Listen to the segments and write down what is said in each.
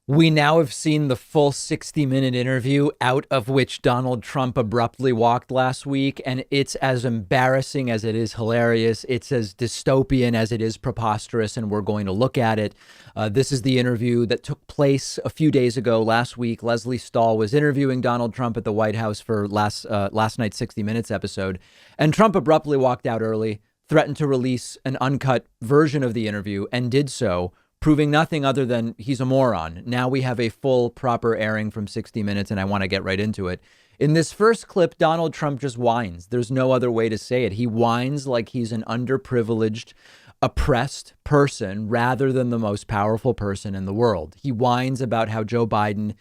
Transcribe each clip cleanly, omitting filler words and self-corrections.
We now have seen the full 60-minute interview, out of which Donald Trump abruptly walked last week, and it's as embarrassing as it is hilarious. It's as dystopian as it is preposterous, and we're going to look at it. This is the interview that took place a few days ago. Last week, Leslie Stahl was interviewing Donald Trump at the White House for last night's 60 Minutes episode, and Trump abruptly walked out early, threatened to release an uncut version of the interview, and did so, proving nothing other than he's a moron. Now we have a full, proper airing from 60 Minutes, and I want to get right into it. In this first clip, Donald Trump just whines. There's no other way to say it. He whines like he's an underprivileged, oppressed person rather than the most powerful person in the world. He whines about how Joe Biden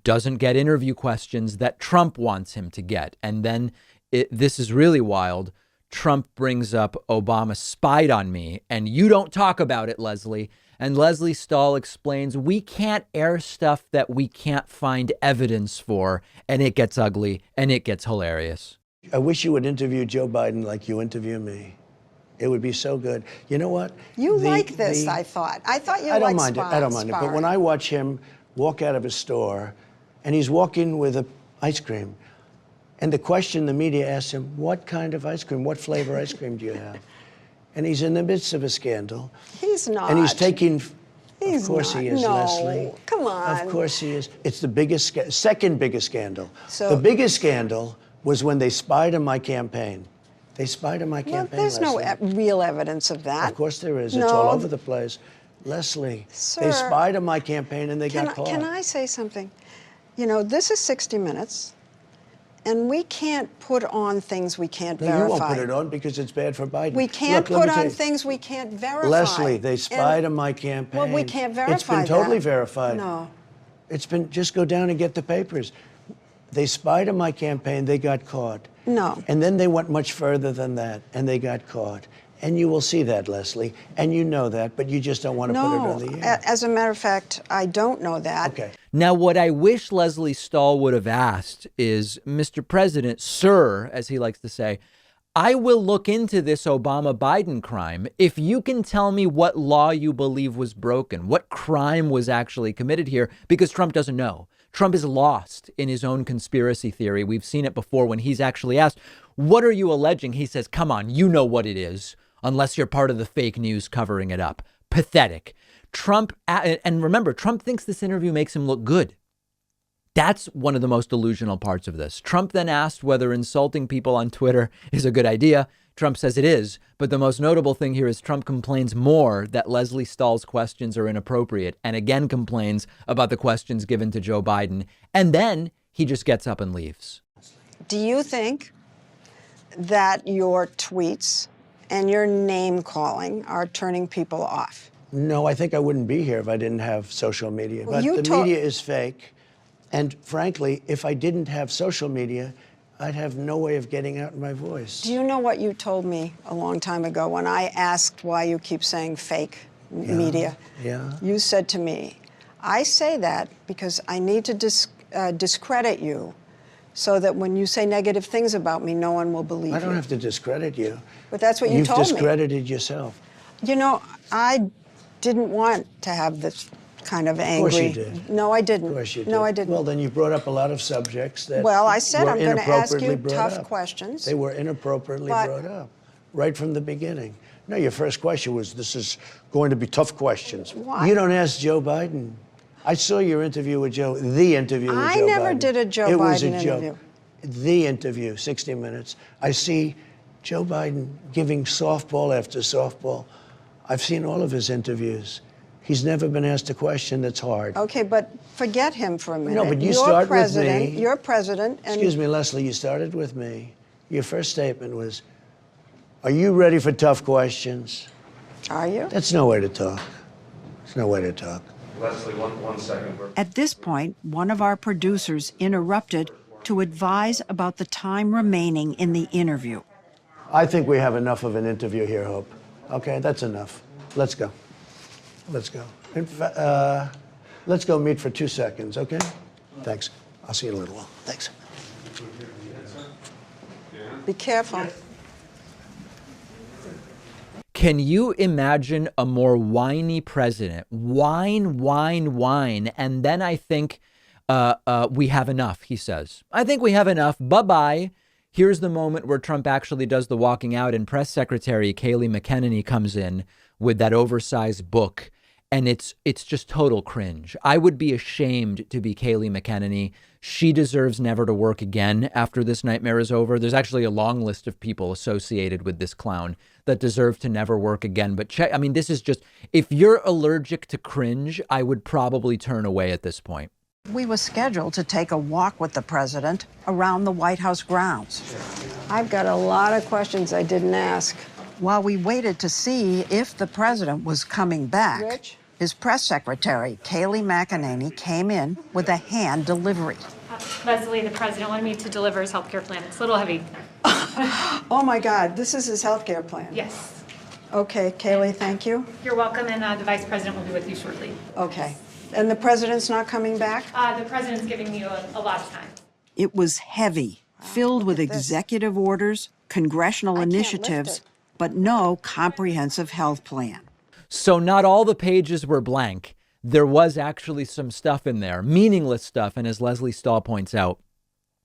doesn't get interview questions that Trump wants him to get. And then this is really wild. Trump brings up Obama spied on me, and you don't talk about it, Leslie. And Leslie Stahl explains we can't air stuff that we can't find evidence for. And it gets ugly and it gets hilarious. I wish you would interview Joe Biden like you interview me. It would be so good. You know what? You like this, I thought. I thought you liked I don't mind it. I don't mind it. But when I watch him walk out of a store and he's walking with an ice cream, and the question the media asks him, what kind of ice cream, what flavor ice cream do you have? And he's in the midst of a scandal. He's not. And he's taking, he's of course not. He is, No. Leslie. Come on. Of course he is. It's the biggest, second biggest scandal. So, the biggest scandal was when they spied on my campaign. They spied on my well, campaign, there's Leslie. no real evidence of that. Of course there is. No. It's all over the place. Leslie, Sir, they spied on my campaign and they got caught. Can I say something? You know, this is 60 Minutes. And we can't put on things we can't verify. You won't put it on because it's bad for Biden. We can't Look, put on things we can't verify. Leslie, they spied on my campaign. Well, we can't verify It's been totally that. verified. No. It's been, just go down and get the papers. They spied on my campaign, they got caught. No. And then they went much further than that, and they got caught. And you will see that, Leslie, and you know that, but you just don't want to put it on the air. As a matter of fact, I don't know that. Okay. Now, what I wish Leslie Stahl would have asked is, Mr. President, sir, as he likes to say, I will look into this Obama-Biden crime if you can tell me what law you believe was broken, what crime was actually committed here, because Trump doesn't know. Trump is lost in his own conspiracy theory. We've seen it before when he's actually asked, what are you alleging? He says, come on, you know what it is, unless you're part of the fake news covering it up. Pathetic. Trump, and remember, Trump thinks this interview makes him look good. That's one of the most delusional parts of this. Trump then asked whether insulting people on Twitter is a good idea. Trump says it is. But the most notable thing here is Trump complains more that Leslie Stahl's questions are inappropriate, and again complains about the questions given to Joe Biden. And then he just gets up and leaves. Do you think that your tweets and your name calling are turning people off? No, I think I wouldn't be here if I didn't have social media. Well, but the media is fake. And frankly, if I didn't have social media, I'd have no way of getting out my voice. Do you know what you told me a long time ago when I asked why you keep saying fake media? Yeah. You said to me, I say that because I need to discredit you so that when you say negative things about me, no one will believe you. I don't have to discredit you. But that's what you told me. You've discredited yourself. You know, I didn't want to have this kind of angry. Of course you did. No, I didn't. Of course you did. No, I didn't. Well, then you brought up a lot of subjects that Well, I said were I'm going to ask inappropriately you brought tough up. questions. They were inappropriately brought up right from the beginning. No, your first question was, this is going to be tough questions. Why? You don't ask Joe Biden. I saw your interview with Joe, the interview with Joe Biden. I never did a Joe Biden Biden interview. interview. The interview, 60 Minutes. I see Joe Biden giving softball after softball. I've seen all of his interviews. He's never been asked a question that's hard. Okay, but forget him for a minute. No, but you You're start president, with me. You're president. And Excuse me, Leslie, you started with me. Your first statement was, are you ready for tough questions? Are you? That's no way to talk. It's no way to talk. Leslie, one second. At this point, one of our producers interrupted to advise about the time remaining in the interview. I think we have enough of an interview here, Hope. Okay, that's enough. Let's go. Let's go. Let's go meet for 2 seconds, okay? Thanks. I'll see you in a little while. Thanks. Be careful. Can you imagine a more whiny president? Whine, whine, whine. And then I think we have enough, he says. I think we have enough. Bye-bye. Here's the moment where Trump actually does the walking out, and Press Secretary Kayleigh McEnany comes in with that oversized book. And it's just total cringe. I would be ashamed to be Kayleigh McEnany. She deserves never to work again after this nightmare is over. There's actually a long list of people associated with this clown that deserve to never work again. But check, I mean, this is just, if you're allergic to cringe, I would probably turn away at this point. We were scheduled to take a walk with the president around the White House grounds. I've got a lot of questions I didn't ask. While we waited to see if the president was coming back, Rich? his press secretary, Kayleigh McEnany, came in with a hand delivery. Leslie, the president wanted me to deliver his health care plan. It's a little heavy. Oh my God, this is his health care plan? Yes. Okay, Kayleigh, thank you. You're welcome, and the vice president will be with you shortly. Okay. And the president's not coming back? The president's giving you a lot of time. It was heavy, filled with look at this. executive orders, congressional can't lift initiatives, it. but no comprehensive health plan. So not all the pages were blank. There was actually some stuff in there, meaningless stuff. And as Leslie Stahl points out,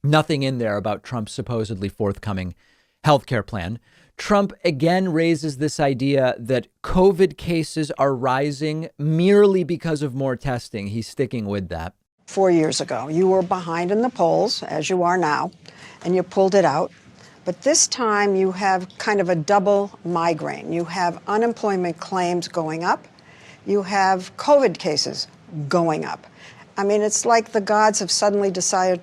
nothing in there about Trump's supposedly forthcoming healthcare plan. Trump again raises this idea that COVID cases are rising merely because of more testing. He's sticking with that. 4 years ago, you were behind in the polls, as you are now, and you pulled it out. But this time you have kind of a double migraine. You have unemployment claims going up. You have COVID cases going up. I mean, it's like the gods have suddenly decided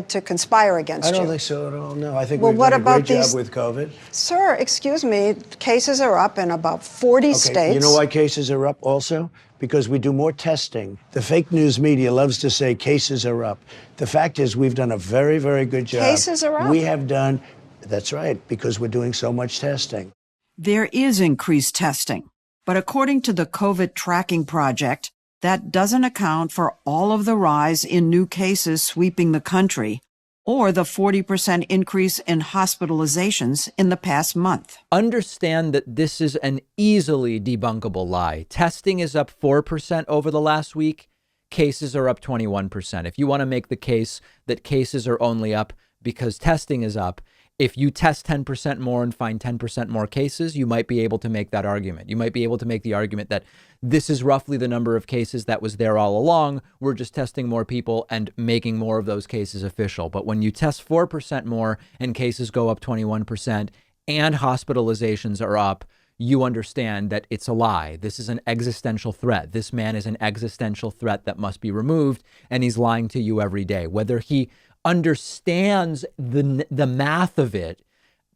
to conspire against I you. don't think so at all. No, I think Well, we've what done a great about job these- with COVID. Sir, excuse me, cases are up in about 40 states. You know why cases are up also? Because we do more testing. The fake news media loves to say cases are up. The fact is we've done a very, very good job. Cases are up? We have done, that's right, because we're doing so much testing. There is increased testing, but according to the COVID tracking project, that doesn't account for all of the rise in new cases sweeping the country or the 40% increase in hospitalizations in the past month. Understand that this is an easily debunkable lie. Testing is up 4% over the last week. Cases are up 21%. If you want to make the case that cases are only up because testing is up, if you test 10% more and find 10% more cases, you might be able to make that argument. You might be able to make the argument that this is roughly the number of cases that was there all along. We're just testing more people and making more of those cases official. But when you test 4% more and cases go up 21% and hospitalizations are up, you understand that it's a lie. This is an existential threat. This man is an existential threat that must be removed, and he's lying to you every day. Whether he understands the math of it,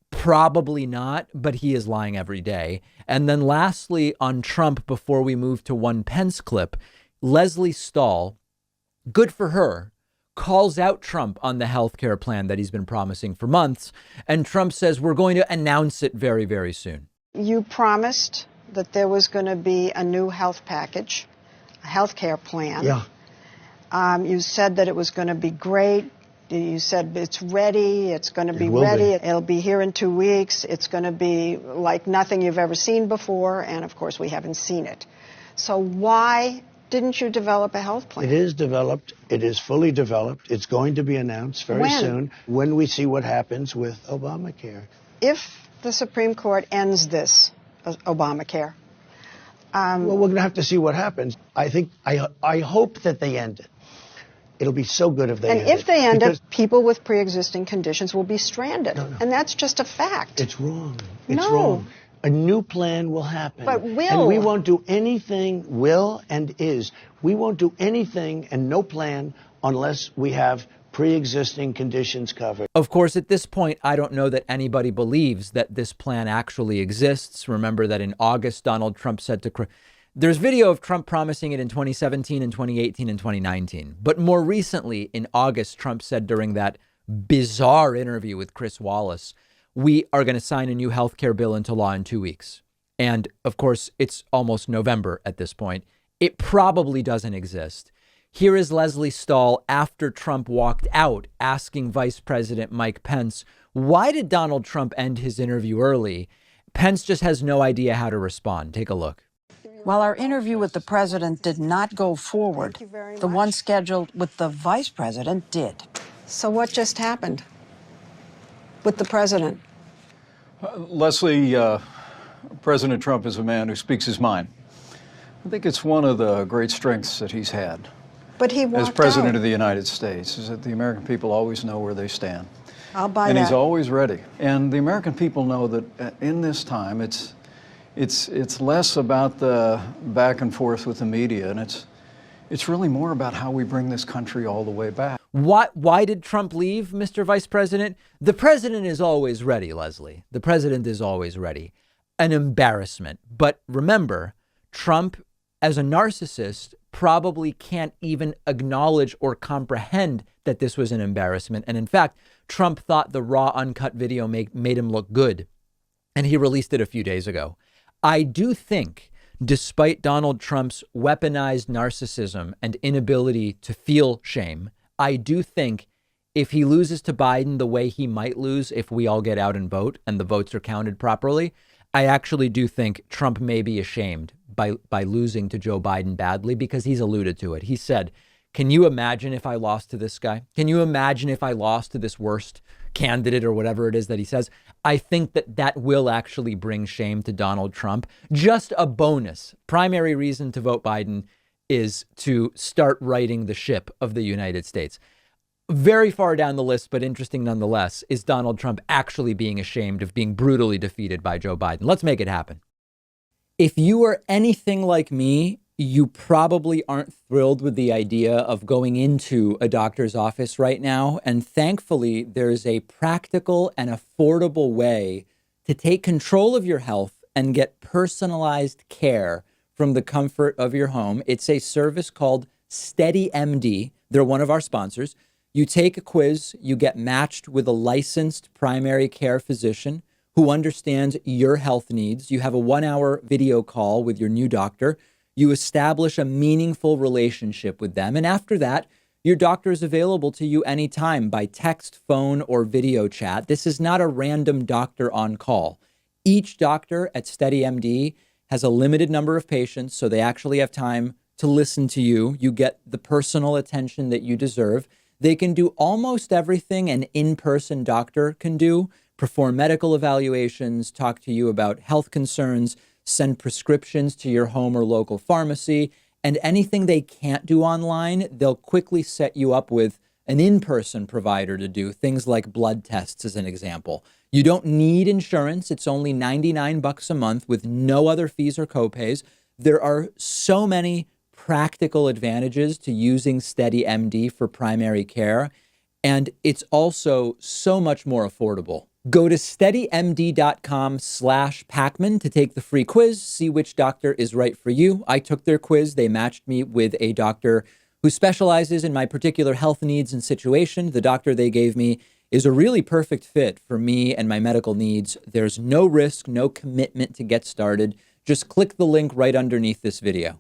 probably not, but he is lying every day. And then lastly, on Trump, before we move to one Pence clip, Leslie Stahl, good for her, calls out Trump on the healthcare plan that he's been promising for months. And Trump says, we're going to announce it very, very soon. You promised that there was going to be a new health package, a health care plan. Yeah. You said that it was going to be great. You said it's ready, it's going to be will ready, be. it'll be here in 2 weeks, it's going to be like nothing you've ever seen before, and of course we haven't seen it. So why didn't you develop a health plan? It is developed. It is fully developed. It's going to be announced very When? soon when we see what happens with Obamacare. If the Supreme Court ends this, Obamacare, Well, we're going to have to see what happens. I hope that they end it. It'll be so good if they end it. and if they end because it, people with pre-existing conditions will be stranded. No. And that's just a fact. It's wrong. It's No. wrong. A new plan will happen. But will. And we won't do anything, will and is. We won't do anything and no plan unless we have pre-existing conditions covered. Of course, at this point, I don't know that anybody believes that this plan actually exists. Remember that in August, Donald Trump said to... There's video of Trump promising it in 2017 and 2018 and 2019. But more recently, in August, Trump said during that bizarre interview with Chris Wallace, we are going to sign a new health care bill into law in 2 weeks. And of course, it's almost November at this point. It probably doesn't exist. Here is Leslie Stahl after Trump walked out, asking Vice President Mike Pence, why did Donald Trump end his interview early? Pence just has no idea how to respond. Take a look. While our interview with the president did not go forward, the one scheduled with the vice president did. So what just happened with the president? Leslie, President Trump is a man who speaks his mind. I think it's one of the great strengths that he's had But he walked as President out. of the United States, is that the American people always know where they stand. I'll buy And that. he's always ready. And the American people know that in this time, it's less about the back and forth with the media, and it's really more about how we bring this country all the way back. Why did Trump leave, Mr. Vice President? The president is always ready, Leslie. The president is always ready. An embarrassment. But remember, Trump, as a narcissist, probably can't even acknowledge or comprehend that this was an embarrassment. And in fact, Trump thought the raw, uncut video made him look good. And he released it a few days ago. I do think, despite Donald Trump's weaponized narcissism and inability to feel shame, I do think if he loses to Biden the way he might lose if we all get out and vote and the votes are counted properly, I actually do think Trump may be ashamed by losing to Joe Biden badly, because he's alluded to it. He said, can you imagine if I lost to this guy? Can you imagine if I lost to this worst candidate or whatever it is that he says? I think that will actually bring shame to Donald Trump. Just a bonus. Primary reason to vote Biden is to start righting the ship of the United States. Very far down the list, but interesting nonetheless, is Donald Trump actually being ashamed of being brutally defeated by Joe Biden. Let's make it happen. If you are anything like me, you probably aren't thrilled with the idea of going into a doctor's office right now. And thankfully, there's a practical and affordable way to take control of your health and get personalized care from the comfort of your home. It's a service called SteadyMD. They're one of our sponsors. You take a quiz, you get matched with a licensed primary care physician who understands your health needs. You have a 1-hour video call with your new doctor. You establish a meaningful relationship with them. And after that, your doctor is available to you anytime by text, phone, or video chat. This is not a random doctor on call. Each doctor at SteadyMD has a limited number of patients, so they actually have time to listen to you. You get the personal attention that you deserve. They can do almost everything an in-person doctor can do: perform medical evaluations, talk to you about health concerns, send prescriptions to your home or local pharmacy, and anything they can't do online, they'll quickly set you up with an in-person provider to do, things like blood tests, as an example. You don't need insurance. It's only $99 a month with no other fees or copays. There are so many practical advantages to using SteadyMD for primary care, and it's also so much more affordable. Go to steadymd.com/Pakman to take the free quiz, see which doctor is right for you. I took their quiz. They matched me with a doctor who specializes in my particular health needs and situation. The doctor they gave me is a really perfect fit for me and my medical needs. There's no risk, no commitment to get started. Just click the link right underneath this video.